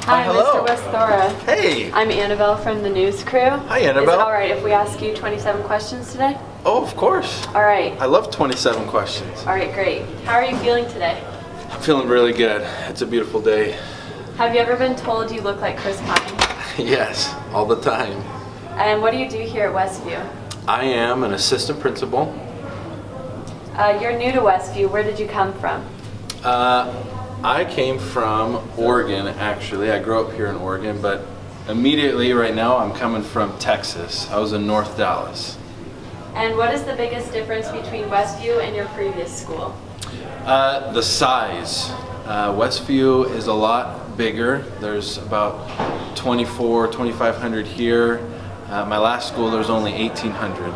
Hi, hello. Mr. Westhora. Hey. I'm Annabelle from the news crew. Hi, Annabelle. Is it all right if we ask you 27 questions today? Oh, of course. All right. I love 27 questions. All right, great. How are you feeling today? I'm feeling really good. It's a beautiful day. Have you ever been told you look like Chris Pine? Yes, all the time. And what do you do here at Westview? I am an assistant principal. You're new to Westview. Where did you come from? I came from Oregon, actually. I grew up here in Oregon, but immediately right now I'm coming from Texas. I was in North Dallas. And what is the biggest difference between Westview and your previous school? The size. Westview is a lot bigger. There's about 2,500 here. My last school there was only 1,800.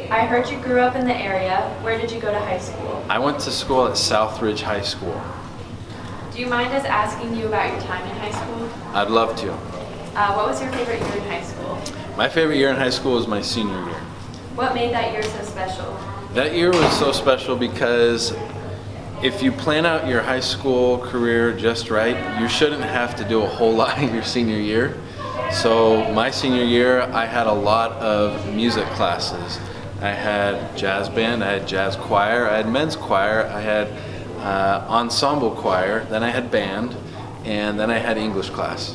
I heard you grew up in the area. Where did you go to high school? I went to school at Southridge High School. Do you mind us asking you about your time in high school? I'd love to. What was your favorite year in high school? My favorite year in high school was my senior year. What made that year so special? That year was so special because if you plan out your high school career just right, you shouldn't have to do a whole lot in your senior year. So my senior year, I had a lot of music classes. I had jazz band, I had jazz choir, I had men's choir, I had ensemble choir, then I had band, and then I had English class.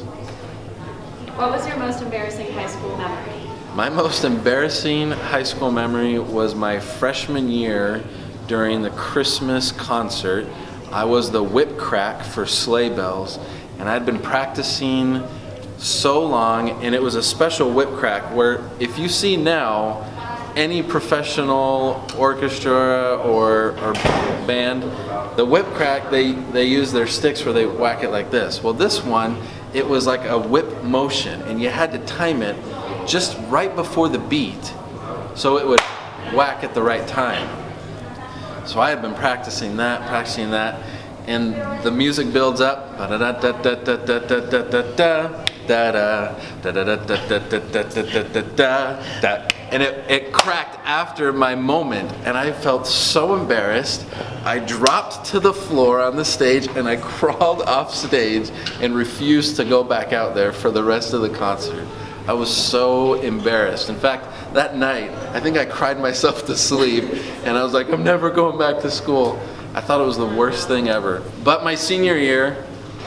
What was your most embarrassing high school memory? My most embarrassing high school memory was my freshman year during the Christmas concert. I was the whip crack for Sleigh Bells, and I'd been practicing so long, and it was a special whip crack where if you see now any professional orchestra or band, the whip crack, they use their sticks where they whack it like this. Well, this one, it was like a whip motion, and you had to time it just right before the beat so it would whack at the right time. So I had been practicing that, and the music builds up. And it cracked after my moment, and I felt so embarrassed. I dropped to the floor on the stage, and I crawled off stage and refused to go back out there for the rest of the concert. I was so embarrassed. In fact, that night, I think I cried myself to sleep, and I was like, I'm never going back to school. I thought it was the worst thing ever. But my senior year,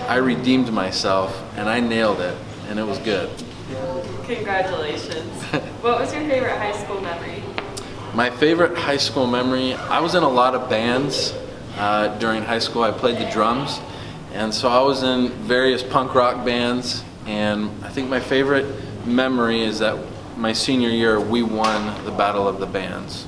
I redeemed myself, and I nailed it, and it was good. Congratulations. What was your favorite high school memory? My favorite high school memory, I was in a lot of bands during high school. I played the drums, and so I was in various punk rock bands, and I think my favorite memory is that my senior year we won the Battle of the Bands.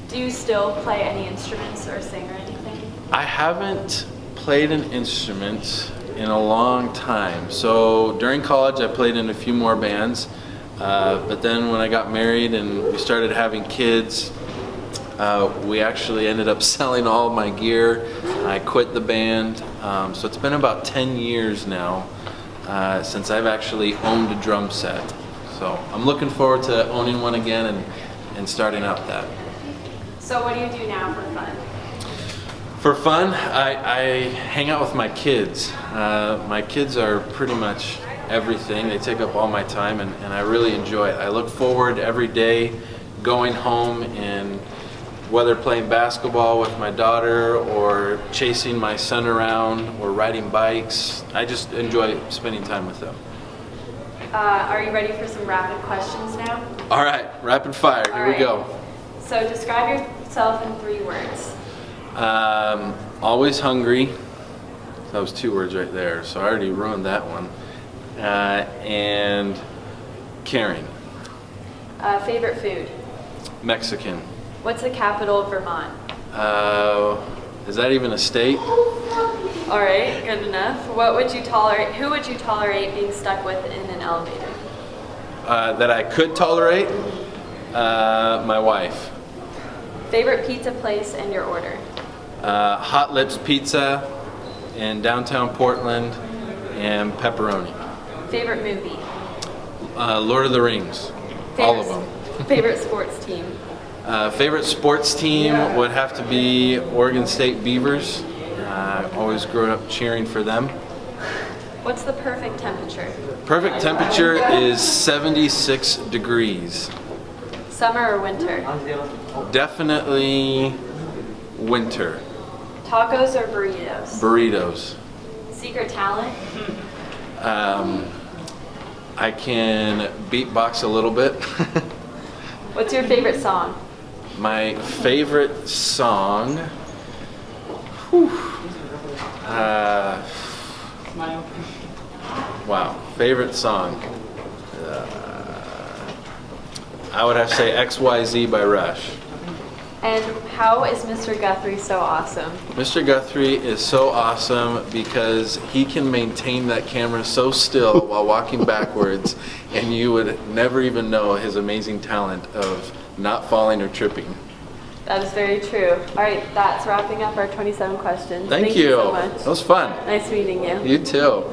Do you still play any instruments or sing or anything? I haven't played an instrument in a long time. So during college I played in a few more bands, but then when I got married and we started having kids, we actually ended up selling all of my gear. I quit the band, so it's been about 10 years now since I've actually owned a drum set. So I'm looking forward to owning one again and starting up that. So what do you do now for fun? For fun, I hang out with my kids. My kids are pretty much everything. They take up all my time, and I really enjoy it. I look forward every day going home, and whether playing basketball with my daughter or chasing my son around or riding bikes, I just enjoy spending time with them. Are you ready for some rapid questions now? All right, rapid fire, here we go. So describe yourself in 3 words. Always hungry. That was 2 words right there, so I already ruined that one. And caring. Favorite food? Mexican. What's the capital of Vermont? Is that even a state? All right, good enough. What would you tolerate? Who would you tolerate being stuck with in an elevator? That I could tolerate? My wife. Favorite pizza place and your order? Hot Lips Pizza in downtown Portland and pepperoni. Favorite movie? Lord of the Rings. All of them. Favorite sports team? Favorite sports team would have to be Oregon State Beavers. Always grew up cheering for them. What's the perfect temperature? Perfect temperature is 76 degrees. Summer or winter? Definitely winter. Tacos or burritos? Burritos. Secret talent? I can beatbox a little bit. What's your favorite song? My favorite song. Whew. Wow, favorite song. I would have to say XYZ by Rush. And how is Mr. Guthrie so awesome? Mr. Guthrie is so awesome because he can maintain that camera so still while walking backwards, and you would never even know his amazing talent of not falling or tripping. That is very true. All right, that's wrapping up our 27 questions. Thank you you. so much. That was fun. Nice meeting you. You too.